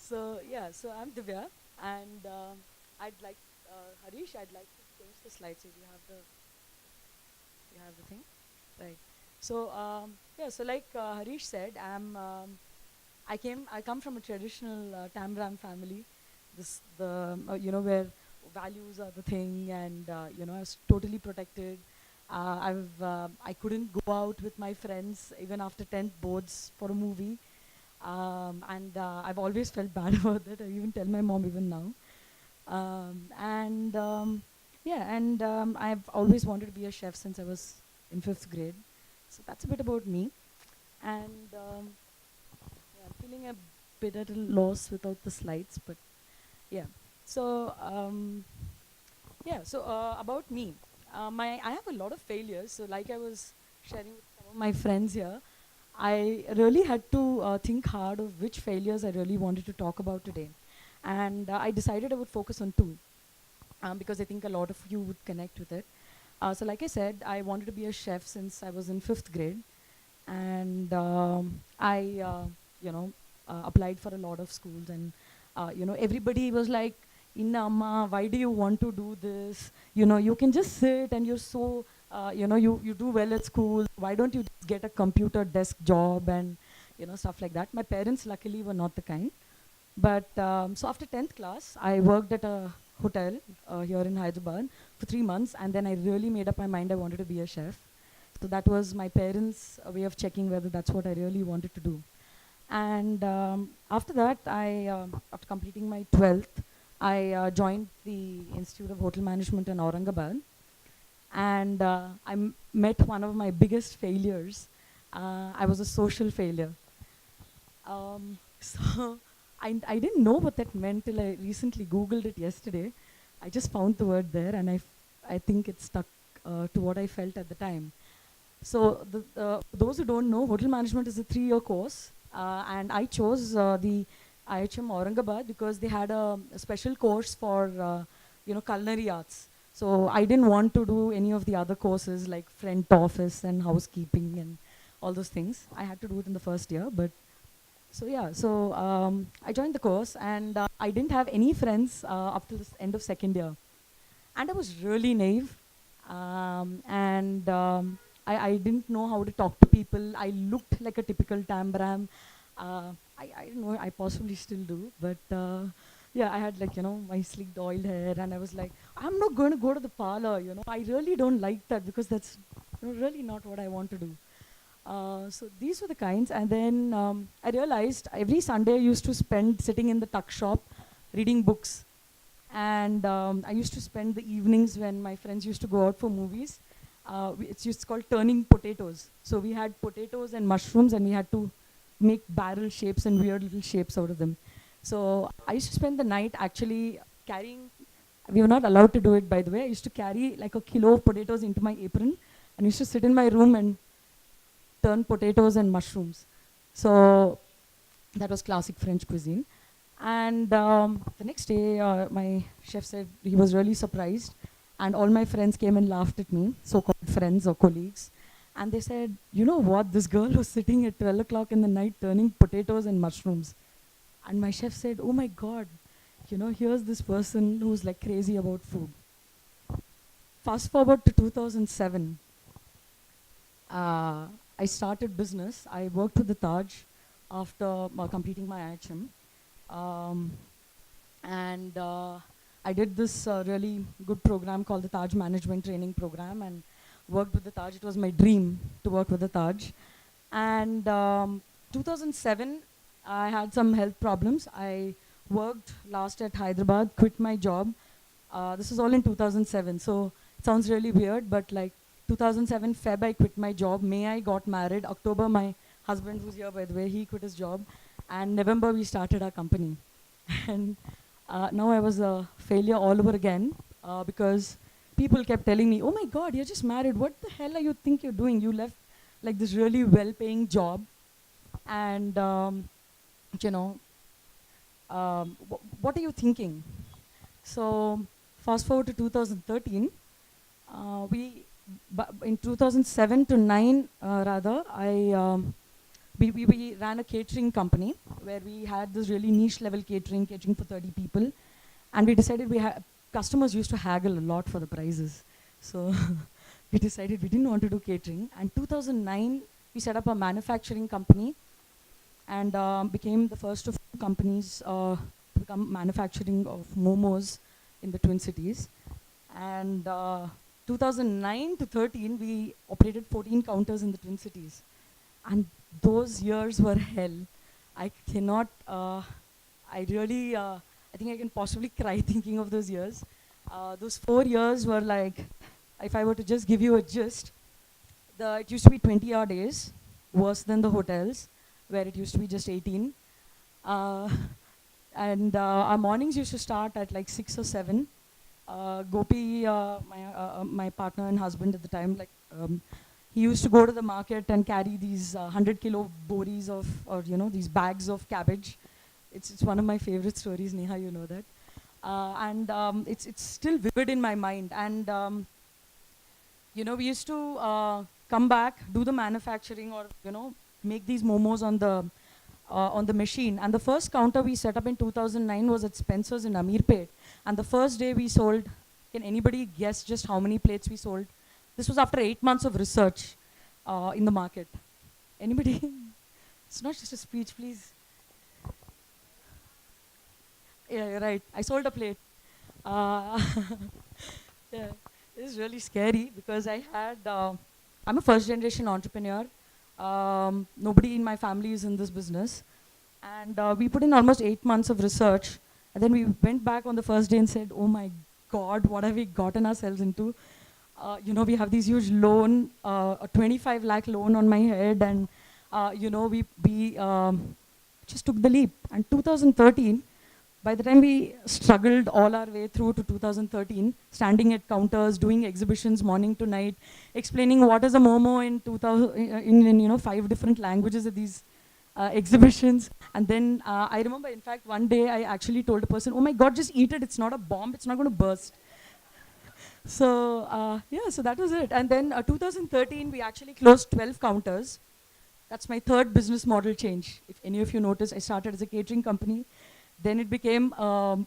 So I'm Divya, and I'd like Harish. I'd like to change the slide so you have the thing, right? So like Harish said, I come from a traditional Tamram family. This the where values are the thing, and I was totally protected. I couldn't go out with my friends even after 10th boards for a movie, and I've always felt bad about that. I even tell my mom even now. And Yeah, and I've always wanted to be a chef since I was in 5th grade. So that's a bit about me. And yeah, I'm feeling a bit at a loss without the slides, but yeah. So about me, I have a lot of failures. So like I was sharing with some of my friends here, I really had to think hard of which failures I really wanted to talk about today. And I decided I would focus on two because I think a lot of you would connect with it. So like I said, I wanted to be a chef since I was in 5th grade. And I applied for a lot of schools. And, everybody was like, Inna Amma, why do you want to do this? You can just sit and you're so, you do well at school. Why don't you just get a computer desk job and, stuff like that. My parents luckily were not the kind. But so after 10th class, I worked at a hotel here in Hyderabad for 3 months, and then I really made up my mind I wanted to be a chef. So that was my parents' way of checking whether that's what I really wanted to do. And after that, after completing my 12th, I joined the Institute of Hotel Management in Aurangabad, and met one of my biggest failures. I was a social failure. So I didn't know what that meant till I recently Googled it yesterday. I just found the word there, and I think it stuck to what I felt at the time. So those who don't know, hotel management is a 3-year course, and I chose the IHMA Aurangabad because they had a special course for culinary arts. So I didn't want to do any of the other courses like front office and housekeeping and all those things. I had to do it in the first year, but I joined the course, and I didn't have any friends up till the end of second year. And I was really naive, and I didn't know how to talk to people. I looked like a typical Tambram. I don't know, I possibly still do, but yeah, I had like, my sleeked oiled hair, and I was like, I'm not going to go to the parlor, I really don't like that because that's really not what I want to do. So these were the kinds, and then I realized every Sunday I used to spend sitting in the tuck shop reading books. And I used to spend the evenings when my friends used to go out for movies. It's called turning potatoes. So we had potatoes and mushrooms, and we had to make barrel shapes and weird little shapes out of them. So I used to spend the night actually carrying, we were not allowed to do it, by the way. I used to carry like a kilo of potatoes into my apron, and used to sit in my room and turn potatoes and mushrooms. So that was classic French cuisine. And the next day, my chef said he was really surprised. And all my friends came and laughed at me, so-called friends or colleagues. And they said, you know what, this girl was sitting at 12 o'clock in the night turning potatoes and mushrooms. And my chef said, oh my God, here's this person who's like crazy about food. Fast forward to 2007. I started business. I worked with the Taj after completing my IHM. And I did this really good program called the Taj Management Training Program, and worked with the Taj. It was my dream to work with the Taj. And 2007, I had some health problems. I worked last at Hyderabad, quit my job. This is all in 2007, so it sounds really weird, but like 2007 Feb, I quit my job. May, I got married. October, my husband, who's here by the way, he quit his job. And November, we started our company. And now I was a failure all over again because people kept telling me, oh my God, you're just married. What the hell are you think you're doing? You left like this really well-paying job. And, you know, what are you thinking? So fast forward to 2013, in 2007 to 9 rather, I we ran a catering company where we had this really niche level catering for 30 people. And we decided customers used to haggle a lot for the prices. So we decided we didn't want to do catering. And 2009, we set up a manufacturing company and became the first of two companies to become manufacturing of momos in the Twin Cities. And 2009 to 13, we operated 14 counters in the Twin Cities. And those years were hell. I cannot, I think I can possibly cry thinking of those years. Those 4 years were like, if I were to just give you a gist, it used to be 20-hour days, worse than the hotels, where it used to be just 18. And our mornings used to start at like 6 or 7. Gopi, my partner and husband at the time, he used to go to the market and carry these 100-kilo boris these bags of cabbage. It's one of my favorite stories, Neha, you know that. And it's still vivid in my mind. And we used to come back, do the manufacturing, or make these momos on the machine. And the first counter we set up in 2009 was at Spencer's in Ameerpet. And the first day we sold, can anybody guess just how many plates we sold? This was after 8 months of research in the market. Anybody? It's not just a speech, please. Yeah, you're right. I sold a plate. Yeah, it is really scary because I'm a first generation entrepreneur. Nobody in my family is in this business. And we put in almost 8 months of research. And then we went back on the first day and said, oh my God, what have we gotten ourselves into? We have these huge loan, a 25 lakh loan on my head. And, we just took the leap. And 2013, by the time we struggled all our way through to 2013, standing at counters, doing exhibitions morning to night, explaining what is a momo in 5 different languages at these exhibitions. And then I remember, in fact, one day I actually told a person, oh my God, just eat it. It's not a bomb. It's not going to burst. So so that was it. And then 2013, we actually closed 12 counters. That's my third business model change. If any of you notice, I started as a catering company. Then it became a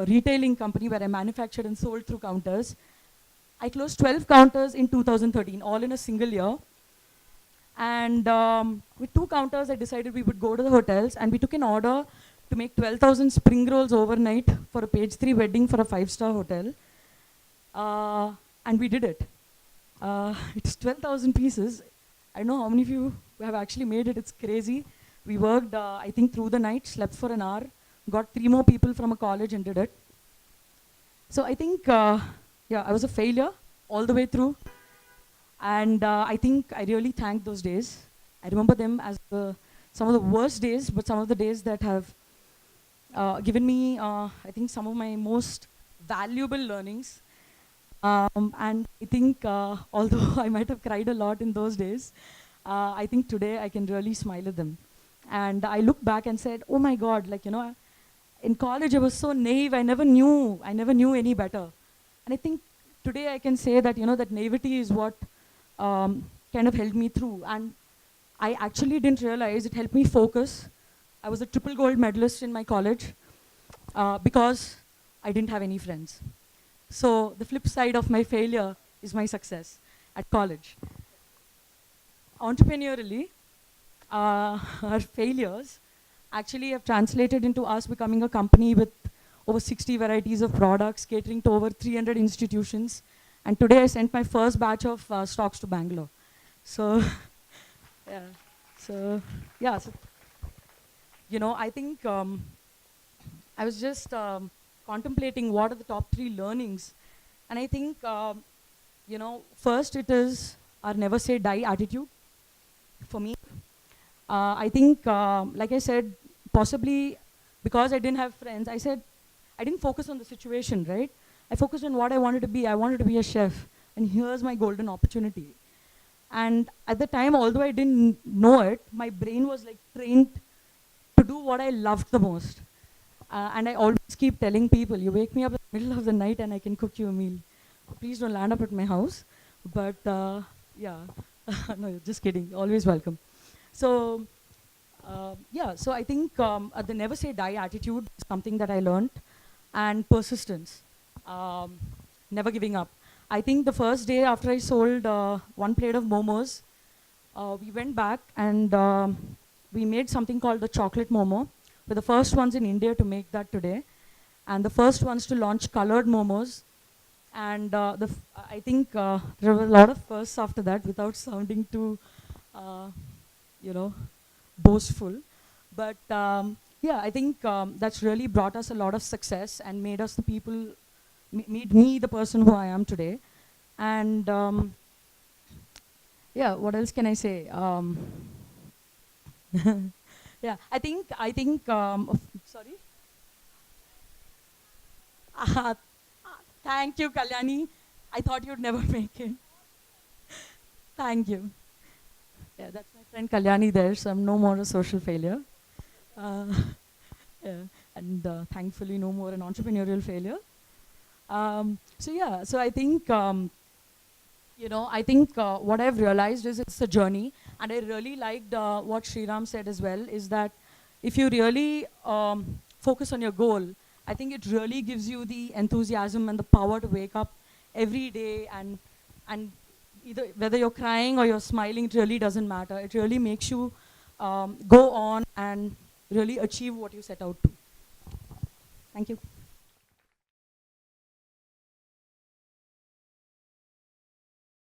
retailing company where I manufactured and sold through counters. I closed 12 counters in 2013, all in a single year. And with 2 counters, I decided we would go to the hotels, and we took an order to make 12,000 spring rolls overnight for a page 3 wedding for a 5-star hotel. And we did it. It's 12,000 pieces. I don't know how many of you have actually made it. It's crazy. We worked, I think, through the night, slept for an hour, got 3 more people from a college and did it. So I think, I was a failure all the way through. And I think I really thank those days. I remember them as some of the worst days, but some of the days that have given me, I think, some of my most valuable learnings. And I think, although I might have cried a lot in those days, I think today I can really smile at them. And I look back and said, oh my God, in college I was so naive, I never knew any better. And I think today I can say that, that naivety is what kind of held me through. And I actually didn't realize it helped me focus. I was a triple gold medalist in my college because I didn't have any friends. So the flip side of my failure is my success at college. Entrepreneurially, our failures actually have translated into us becoming a company with over 60 varieties of products, catering to over 300 institutions. And today I sent my first batch of stocks to Bangalore. So, I think I was just contemplating what are the top 3 learnings. And I think, first it is our never say die attitude for me. I think, like I said, possibly because I didn't have friends, I didn't focus on the situation, right? I focused on what I wanted to be. I wanted to be a chef. And here's my golden opportunity. And at the time, although I didn't know it, my brain was trained to do what I loved the most. And I always keep telling people, you wake me up in the middle of the night and I can cook you a meal. Please don't land up at my house. But no, just kidding. Always welcome. So Yeah, so I think the never say die attitude is something that I learned, and persistence, um, never giving up. I think the first day after I sold one plate of momos, we went back and we made something called the chocolate momo. We're the first ones in India to make that today, and the first ones to launch colored momos. And I think there were a lot of firsts after that, without sounding too, uh, you know, boastful. But yeah, I think that's really brought us a lot of success and made us the people, made me the person who I am today. And yeah, what else can I say? Yeah, I think, sorry. Uh, Thank you, Kalyani. I thought you'd never make it. Thank you. Yeah, that's my friend Kalyani there, so I'm no more a social failure. Uh, yeah, and thankfully no more an entrepreneurial failure. So yeah, so I think, what I've realized is it's a journey, and I really liked what Sriram said as well, is that if you really focus on your goal, I think it really gives you the enthusiasm and the power to wake up every day, and either whether you're crying or you're smiling, it really doesn't matter. It really makes you go on and really achieve what you set out to. Thank you.